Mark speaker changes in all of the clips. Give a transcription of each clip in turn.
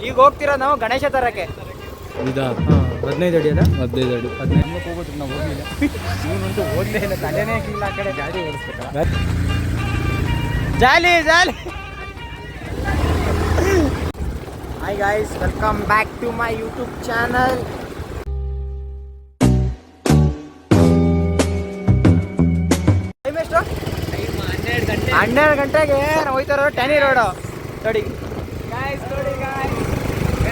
Speaker 1: ಈಗ ಹೋಗ್ತಿರೋ ನಾವು ಗಣೇಶ ತರಕ್ಕೆ. 15 ಅಡಿ ಅದ, 15 ಅಡಿ 15 ಹೋಗೋದು. ನಾವು ಹೋಗ್ಲಿಲ್ಲ, ಇವನಂತೂ ಹೋಗ್ಲೇ ಇಲ್ಲ, ತಲೆನೇ ಹಾಕಿಲ್ಲ ಆ ಕಡೆ. ಗಾಡಿ ಓಡಿಸ್ಬೇಕಲ್ಲ, jolly jolly. Hi guys, welcome back to my YouTube channel. Time ಎಷ್ಟು? 12 ಗಂಟೆಗೆ ನಾವು ಹೋಯ್ತಾ ಇರೋದು ಟ್ಯಾನಿ ರೋಡು. ನೋಡಿ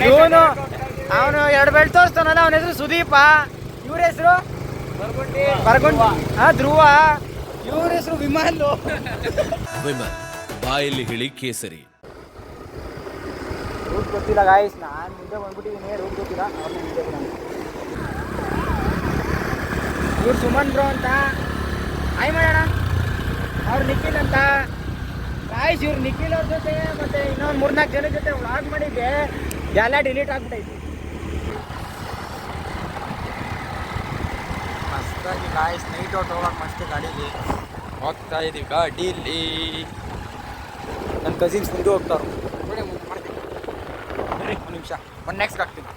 Speaker 1: ಇವನು, ಅವನು 2 ಬೆಲ್ಟ್ ತೋರಿಸ್ತಾನಲ್ಲ, ಅವನ ಹೆಸರು ಸುದೀಪ, ಇವ್ರ ಹೆಸರು ಬರ್ಗುಂಡಿ, ಧ್ರುವ, ಇವ್ರ ಹೆಸರು ವಿಮಲ್.
Speaker 2: ಬಾಯಲ್ಲಿ ಹೇಳಿ ಕೇಸರಿ.
Speaker 1: ರೂಟ್ ಗೊತ್ತಿಲ್ಲ ಗಾಯ್ಸ್, ನಾನು ಮುಂದೆ ಬಂದ್ಬಿಟ್ಟಿದ್ದೀನಿ, ರೂಟ್ ಗೊತ್ತಿಲ್ಲ. ಅವ್ರನ್ನ ಮುಂದೆ ಇವ್ರು ಸುಮನ್ ಬ್ರೋ ಅಂತ ಹಾಯ್ ಮಾಡೋಣ. ಅವ್ರು ನಿಖಿಲ್ ಅಂತ ಗಾಯ್ಸ್. ಇವ್ರು ನಿಖಿಲ್ ಅವ್ರ ಜೊತೆ ಮತ್ತೆ ಇನ್ನೊಂದು 3-4 ಜನ ಜೊತೆ ವ್ಲಾಗ್ ಮಾಡಿದ್ದೆ, ಎಲ್ಲ ಡಿಲೀಟ್ ಆಗ್ಬಿಟ್ಟೈತಿ. ಮಸ್ತಾಗಿ ಗಾಯ್ಸ್, ನೈಟ್ ಔಟ್ ಹೋಗಕ್ಕೆ ಮಸ್ತ್ ಗಾಡೀಲಿ ಹೋಗ್ತಾ ಇದೀವಿ. ಗಾಡೀಲಿ ನನ್ನ ಕಸಿನ್ಸ್ ಮುಂದೆ ಹೋಗ್ತಾವ್ರು. ನೋಡಿ ಮುಂದೆ ಮಾಡ್ತೀನಿ, ಒಂದು ನಿಮಿಷ, ಒಂದು ನೆಕ್ಸ್ಟ್ ಆಗ್ತೀನಿ.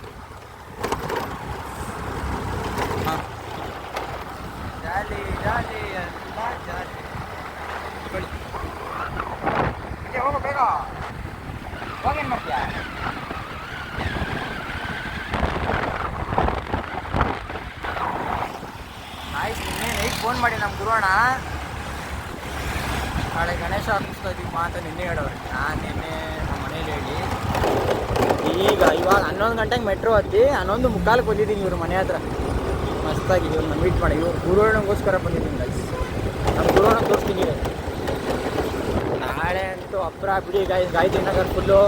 Speaker 1: ಹಾಂ, ಜಾಲಿ ಜಾಲಿ ಎಲ್ಲ ಜಾಲಿ. ಹೋಗೋ ಬೇಗ, ಹೋಗೇನು ಮಾಡ್ತೀಯಾ? ಆಯ್ತು, ನಿನ್ನೆ ನೈಟ್ ಫೋನ್ ಮಾಡಿ ನಮ್ಮ ಗುರುವಣ್ಣ, ನಾಳೆ ಗಣೇಶ ಹಬ್ಬಿಸ್ತಾ ಇದ್ದೀವಿ ಅಂತ ನಿನ್ನೆ ಹೇಳೋರು. ನಾನು ನಿನ್ನೆ ನಮ್ಮ ಮನೇಲಿ ಹೇಳಿ ಇವಾಗ 11 ಗಂಟೆಗೆ ಮೆಟ್ರೋ ಹತ್ತಿ 11:45 ಬಂದಿದ್ದೀನಿ ಇವ್ರ ಮನೆ ಹತ್ರ. ಮಸ್ತಾಗಿ ಇವ್ರನ್ನ ಮೀಟ್ ಮಾಡಿ, ಇವ್ರು ಗುರುವಣ್ಣಗೋಸ್ಕರ ಬಂದಿದ್ದೀನಿ ಗೈಸ್. ನಮ್ಮ ಗುರುವಣ್ಣ ತೋರಿಸ್ತೀನಿ. ನಾಳೆ ಅಂತೂ ಅಪ್ರ ಬಿಡಿ ಗಾಯ್ಸ್, ಗಾಯತ್ರಿ ನಗರ್ ಫುಲ್ಲು,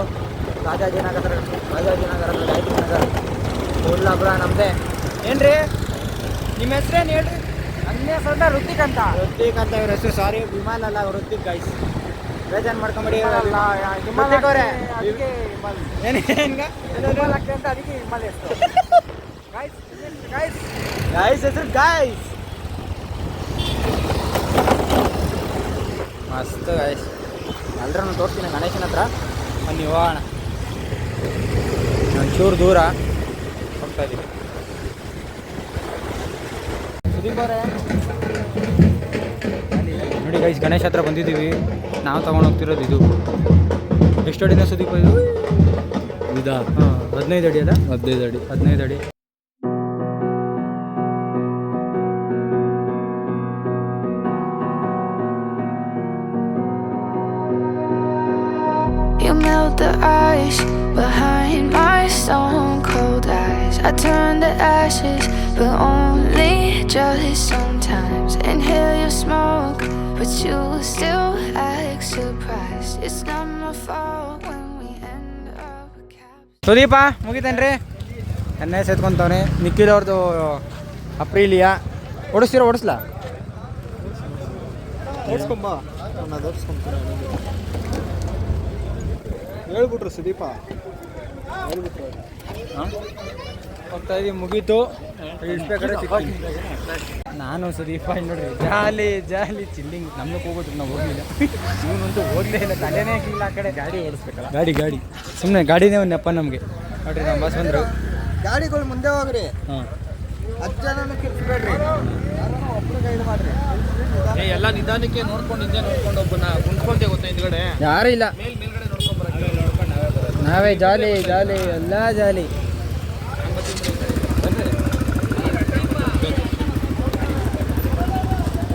Speaker 1: ರಾಜಾಜಿನಗರ ಗಾಯತ್ರಿ ನಗರ ಫುಲ್ ಅಬ್ರ ನಮ್ಮದೇ. ಏನ್ರಿ ನಿಮ್ಮ ಹೆಸ್ರೇನು ಹೇಳ್ರಿ? ನನ್ನ ಹೆಸರು ಋತಿಕ್ ಅಂತ. ಋತಿಕ್ ಅಂತ ಇವ್ರ ಹೆಸರು. ಸಾರಿ, ವಿಮಾನ ಅಲ್ಲ, ಋತಿಕ್ ಗಾಯ್ಸ್, ಬೇಜಾರು ಮಾಡ್ಕೊಂಬಿಡಿ. ಋತಿಕ್ ಅವರೇ, ಅಂತ ಅದಕ್ಕೆ ವಿಮಾನ ಹೆಸರು ಗಾಯ್ಸ್ ಹೆಸರು ಗಾಯ್ಸ್. ಮಸ್ತ್ ಗಾಯ್ಸ್, ಎಲ್ಲರನ್ನು ತೋರಿಸ್ತೀನಿ ಗಣೇಶನ ಹತ್ರ. ಬನ್ನಿ ಹೋಗೋಣ, ಒಂಚೂರು ದೂರ ಹೋಗ್ತಾ ಇದ್ದೀವಿ. ಸುದೀಪ್ ಅವರೇ ನೋಡಿ ಗೈಸ್, ಗಣೇಶ ಹತ್ರ ಬಂದಿದ್ದೀವಿ. ನಾವು ತೊಗೊಂಡು ಹೋಗ್ತಿರೋದು ಇದು. ಎಷ್ಟು ಅಡಿನ ಸುದೀಪ ಇದು? 15 ಅಡಿ ಅದ, 15 ಅಡಿ.
Speaker 3: You melt the ice behind my stone cold eyes. I turn to ashes, but only just sometimes. Inhale your smoke, but you still act surprised. It's not my fault when we end up capped.
Speaker 1: Sudeep ಮುಗಿತೇನ್ರಿ? ಎಣ್ಣೆ ಸೇತ್ಕೊಂತವ್ನೆ. ನಿಖಿಲ್ ಅವ್ರದ್ದು ಅಪ್ರಿಲಿಯಾ ಓಡಿಸ್ಲಾ? ಓಡಿಸ್ಕೊಂಬ, ನಾನು ಓಡಿಸ್ಕೊಂತೀನಿ. ಹೇಳ್ಬಿಟ್ರು ಸುದೀಪ, ಹೇಳ್ಬಿಟ್ರು. ಹೋಗ್ತಾ ಇದೀವಿ, ಮುಗೀತು. ನಾನು ಸುದೀಪ ನೋಡ್ರಿ, ಜಾಲಿ ಜಾಲಿ chilling. ನಮ್ಗೆ ಹೋಗೋದು, ನಾವು ಹೋಗ್ಲಿಲ್ಲ, ಇವನಂತೂ ಹೋಗ್ಲೇ ಇಲ್ಲ, ತಲೆನೇ ಹಾಕಿಲ್ಲ ಆ ಕಡೆ. ಗಾಡಿ ಓಡಿಸ್ಬೇಕಲ್ಲ, ಗಾಡಿ ಸುಮ್ಮನೆ ಗಾಡಿನೇ ಒಂದು ನೆಪ ನಮಗೆ. ನೋಡ್ರಿ ನಮ್ಮ ಬಸ್ ಬಂದರು. ಗಾಡಿಗಳು ಮುಂದೆ ಹೋಗ್ರಿ, 10 ಜನನೂ ಕಿರ್ಸ್ಬೇಡ್ರಿ, ಒಬ್ಬರು ಗೈಡ್ ಮಾಡ್ರಿ.
Speaker 2: ಎಲ್ಲ ನಿಧಾನಕ್ಕೆ ನೋಡ್ಕೊಂಡು ಒಬ್ಬನ ಕುಂತ್ಕೊಂಡೆ ಗೊತ್ತಾ ಹಿಂದ್ಗಡೆ
Speaker 1: ಯಾರು ಇಲ್ಲ,
Speaker 2: ಮೇಲ್ಗಡೆ ನೋಡ್ಕೊಂಡ್ಬರ.
Speaker 1: ನಾವೇ ಜಾಲಿ ಎಲ್ಲ ಜಾಲಿ.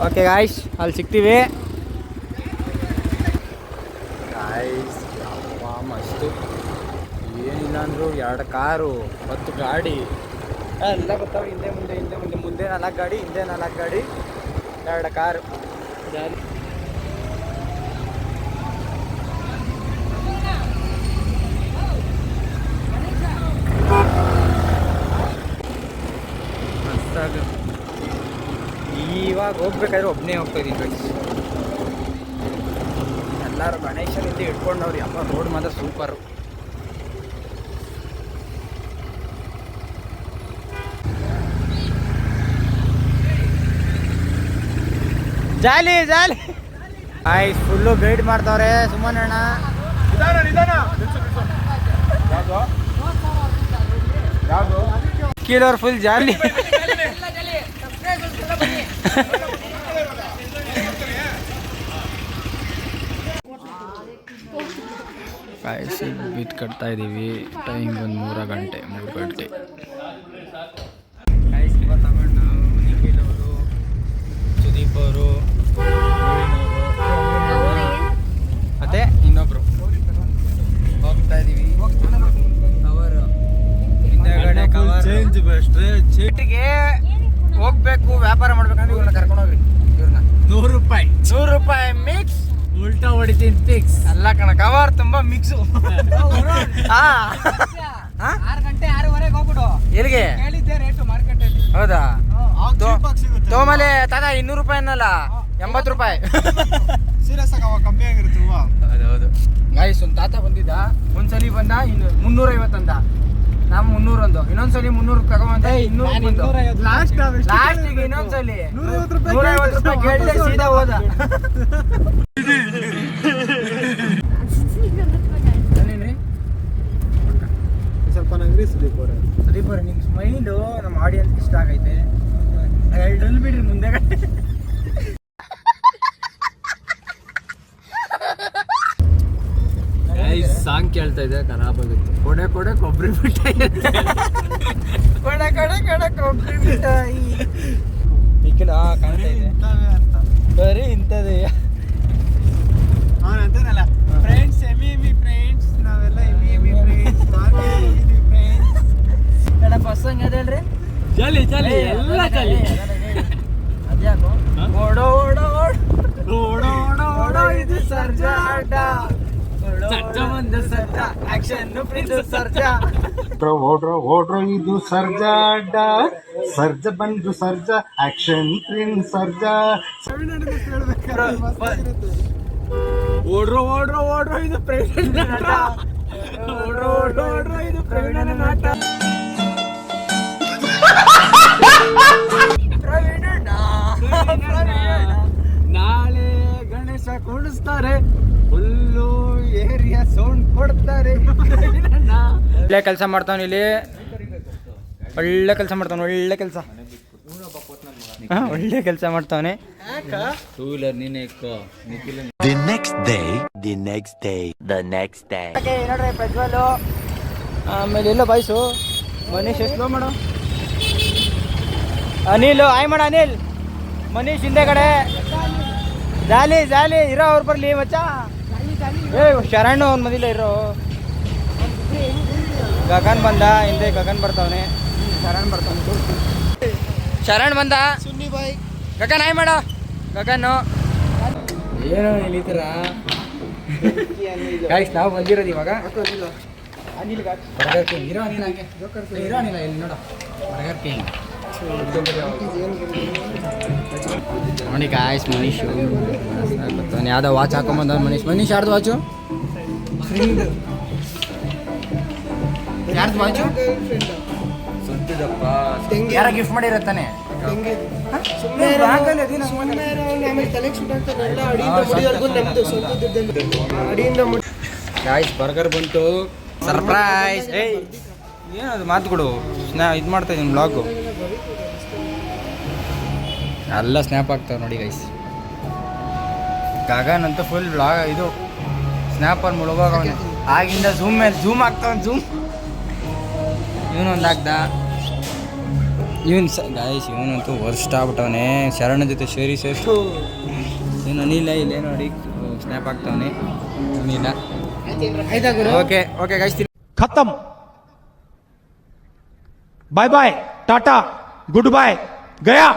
Speaker 1: ಓಕೆ ಗಾಯ್ಸ್, ಅಲ್ಲಿ ಸಿಗ್ತೀವಿ ಗಾಯ್ಸ್. ಮಸ್ತು, ಏನಿಲ್ಲ ಅಂದರು 2 ಕಾರು, 10 ಗಾಡಿ ಎಲ್ಲ ಬರ್ತಾವೆ. ಮುಂದೆ 4 ಗಾಡಿ, ಹಿಂದೆ 4 ಗಾಡಿ, 2 ಕಾರು, ಜಾಲಿ. ಮಸ್ತಾಗ ಇವಾಗ ಹೋಗ್ಬೇಕಾದ್ರೆ ಒಬ್ಬನೇ ಹೋಗ್ತಾ ಇದ್ದೀನಿ ಗೈಸ್. ಎಲ್ಲರೂ ಗಣೇಶನಿಂದ ಹಿಡ್ಕೊಂಡವ್ರು. ಅಮ್ಮ ರೋಡ್ ಮಾತ್ರ ಸೂಪರು. ಜಾಲಿ ಫುಲ್ಲು ಗೈಡ್ ಮಾಡ್ತಾವ್ರೆ ಸುಮನ್ ಅಣ್ಣ. ನಿಧಾನ ನಿಖಿಲ್ ಅವ್ರು ಫುಲ್ ಜಾಲಿ. ಕಾಯಿಸಿ ಬೀಟ್ ಕಟ್ತಾ ಇದ್ದೀವಿ. ಟೈಮ್ ಒಂದು 3 ಗಂಟೆ. ಕಾಯಿಸಿ ತಗೊಂಡು ನಾವು ನಿಖಿಲ್ ಅವರು, ಸುದೀಪ್ ಅವರು, ಮತ್ತೆ ಇನ್ನೊಬ್ರು ಹೋಗ್ತಾ ಇದೀವಿ. ಕವರ್ ಹಿಂದೆಗಡೆ ಕವರ್ ಚೀಟಿಗೆ ಹೋಗ್ಬೇಕು, ವ್ಯಾಪಾರ ಮಾಡ್ಬೇಕಂದ್ರೆ ಇವ್ರನ್ನ ಕರ್ಕೊಂಡು ಹೋಗ್ರಿ. ಇವ್ರನ್ನ 100 ರೂಪಾಯಿ ಮಿಕ್ಸ್ ಉಲ್ಟಾ ಹೊಡಿತೀನಿ ಫಿಕ್ಸ್ ಅಲ್ಲ ಕಣ. ಕವರ್ ತುಂಬಾ ಮಿಕ್ಸು.
Speaker 4: 6 ಗಂಟೆ 6:15 ಹೋಗ್ಬಿಡು.
Speaker 1: ಎಲ್ಲಿಗೆ
Speaker 4: ಹೇಳಿದ್ದೆ ರೇಟು ಮಾರ್ಕೆಟ್ ಅಲ್ಲಿ.
Speaker 1: ಹೌದಾ? ತೋಮಲೆ ತಾತ 200 ರೂಪಾಯಿ ಅನ್ನಲ್ಲ, 80 ರೂಪಾಯಿ.
Speaker 4: ಸೀರಿಯಸ್ ಆಗಿ ಅವಾಗ ಕಮ್ಮಿ ಆಗಿರುತ್ತೆ ಹೂವು.
Speaker 1: ಹೌದು ಗಾಯ್ಸ್, ಒಂದು ತಾತ ಬಂದಿದ್ದ, ಒಂದ್ಸಲಿ ಬಂದ 350 ಅಂದ, ನಾವು 300 ಅಂದು, ಇನ್ನೊಂದ್ಸಲಿ 300 ತಗೊಂಬಂದ, 200 ಲಾಸ್ಟಿಗೆ ಇನ್ನೊಂದ್ಸಲಿ 150 ರೂಪಾಯಿ ಕೇಳಿದೆ, ಸೀದಾ ಹೋದ.
Speaker 4: ಸ್ವಲ್ಪ ನಂಗ್ರಿ ಸುದೀಪ್ ಅವರೇ.
Speaker 1: ನಿಮ್ಮ ಸ್ಮೈಲು ನಮ್ಮ ಆಡಿಯನ್ಸ್ ಇಷ್ಟ ಆಗೈತೆ. ಡಲ್ ಬಿಡ್ರಿ ಮುಂದೆ.
Speaker 2: ಸಾಂಗ್ ಕೇಳ್ತಾ ಇದೆ, ಖರಾಬ್ ಆಗುತ್ತೆ. ಕೊಡೆ ಕೊಬ್ಬರಿ ಮಿಠಾಯಿ.
Speaker 1: ಕೊಡೆ ಕೊಬ್ಬರಿ ಮಿಠಾಯಿ. ನಿಖಿಲ್ ಕಾಣ್ತಾ ಇದೆ ಬರೀ ಇಂಥದ್ದೇ.
Speaker 4: ಅವನು ಅಂತಾನಲ್ಲ, ಫ್ರೆಂಡ್ಸ್ ಎಮಿ ಫ್ರೆಂಡ್ಸ್, ನಾವೆಲ್ಲ ಎಮಿ ಫ್ರೆಂಡ್ಸ್, ಮಾರ್ಕೆಟ್ ಫ್ರೆಂಡ್ಸ್.
Speaker 1: ಕಡಪ ಸಂಗ್ ಅದೇಳ್ರಿ,
Speaker 2: ಚಲಿ ಎಲ್ಲ ಚಲಿ.
Speaker 1: ಅದ್ಯಾಕೋ ಓಡೋ ಇದು ಸರ್ಜಾ ಆಟ, ಸರ್ಜಾ ಬಂದು ಸರ್ಜಾ ಆಕ್ಷನ್ ಪ್ರಿನ್ಸ್ ಸರ್ಜಾ.
Speaker 5: ಓಡ್ರೋ ಇದು ಸರ್ಜಾ ಅಡ್ಡ, ಸರ್ಜ ಬಂದು ಸರ್ಜಾ ಆಕ್ಷನ್ ಪ್ರಿನ್ಸ್ ಸರ್ಜಾ.
Speaker 1: ಓಡ್ರೋ ಇದು ಪ್ರವೀಣನ ನಾಟ, ಓಡ್ರೋ ಇದು ಪ್ರವೀಣನ ನಾಟ.
Speaker 2: ನಾಳೆ ಗಣೇಶ ಕುಣಿಸ್ತಾರೆ, ಫುಲ್ಲು ಏರಿಯಾ ಸೌಂಡ್ ಕೊಡ್ತಾರೆ.
Speaker 1: ಒಳ್ಳೆ ಕೆಲಸ ಮಾಡ್ತಾವನು ಇಲ್ಲಿ, ಒಳ್ಳೆ ಕೆಲಸ ಮಾಡ್ತಾವನೆ, ಒಳ್ಳೆ ಕೆಲಸ ಮಾಡ್ತಾವನೆ.
Speaker 2: ಟೂ ವೀಲರ್ ನೀನೇ ಇಕ್ಕೋ, ನಿಖಿಲ್.
Speaker 5: The next day.
Speaker 1: ನೋಡ್ರಿ ಪ್ರಜ್ವಲ್, ಆಮೇಲೆ ಎಲ್ಲ ಬಾಯ್ಸು ಮನೀಶ್ ಎಷ್ಟು ಮಾಡೋ, ಅನಿಲ್ ಆಯ್ ಮಾಡ, ಅನಿಲ್ ಮನೀಶ್ ಹಿಂದೆ ಕಡೆ ಜಾಲಿ ಇರೋ ಅವ್ರು ಬರ್ಲಿ ಮಚ್ಚ. ಶರಣ್ ಅವ್ನ ಮದಿಲ್ಲ ಇರೋ. ಗಗನ್ ಬಂದ ಹಿಂದೆ, ಗಗನ್ ಬರ್ತಾವನೆ, ಶರಣ್ ಬಂದ, ಗಗನ್ ಆಯ್ ಮಾಡ, ಗಗನ್ ಏನೋ ಇಲ್ಲಿ ಈ ಥರ. ಗಾಯ್ಸ್ ನಾವು ಬಂದಿರೋದು ಇವಾಗ ಅನಿಲ್ ಬರ್ಗರ್ ಕಿಂಗ್. ಇರೋ ಅನಿಲ್ ಹಂಗೆ ಇರೋ ಅನಿಲ ಇಲ್ಲಿ ನೋಡ, ಬರ್ಗರ್ ಕಿಂಗ್ ನೋಡಿ. ಗಾಯ್ಸ್ ಮನೀಶು ಬರ್ತಾನೆ, ಯಾವುದೋ ವಾಚ್ ಹಾಕೊಂಬಂದ ಮನೀಶ್ ಯಾರ್ದು ವಾಚು? ಯಾರ್ದು ವಾಚು? ಯಾರ ಗಿಫ್ಟ್ ಮಾಡಿರತ್ತಾನೆ? ಗಾಯ್ಸ್ ಬರ್ಗರ್ ಬಂತು, ಸರ್ಪ್ರೈಸ್. ಏನದು ಮಾತುಗಳು? ಇದು ಮಾಡ್ತಾ ಇದ್ದೀನಿ ಬ್ಲಾಗು, ಎಲ್ಲ ಸ್ನ್ಯಾಪ್ ಆಗ್ತಾವೆ ನೋಡಿ ಗೈಸ್. ಗಗನ್ ಅಂತೂ ಫುಲ್ ಬ್ಲಾಗ್ ಇದು ಸ್ನ್ಯಾಪಲ್ಲಿ ಮುಳುಗೋಗ ಅವನು. ಆಗಿಂದ ಝೂಮ್ ಮೇಲೆ ಝೂಮ್ ಆಗ್ತಾವನ್, ಝೂಮ್. ಇವನೊಂದು ಆಗ್ದ, ಗಾಯ್ಸ್ ಇವನಂತೂ ವರ್ಸ್ಟ್ ಆಗ್ಬಿಟ್ಟವನೆ. ಶರಣ ಜೊತೆ ಸೇರಿಸು ಏನು ಅನಿಲ್ಲ, ಇಲ್ಲೇ ನೋಡಿ ಸ್ನ್ಯಾಪ್ ಆಗ್ತಾವನೆ ಅನಿಲ್ಲ. ಓಕೆ ಗೈಸ್,
Speaker 6: खत्म, bye bye, tata, good bye, गया.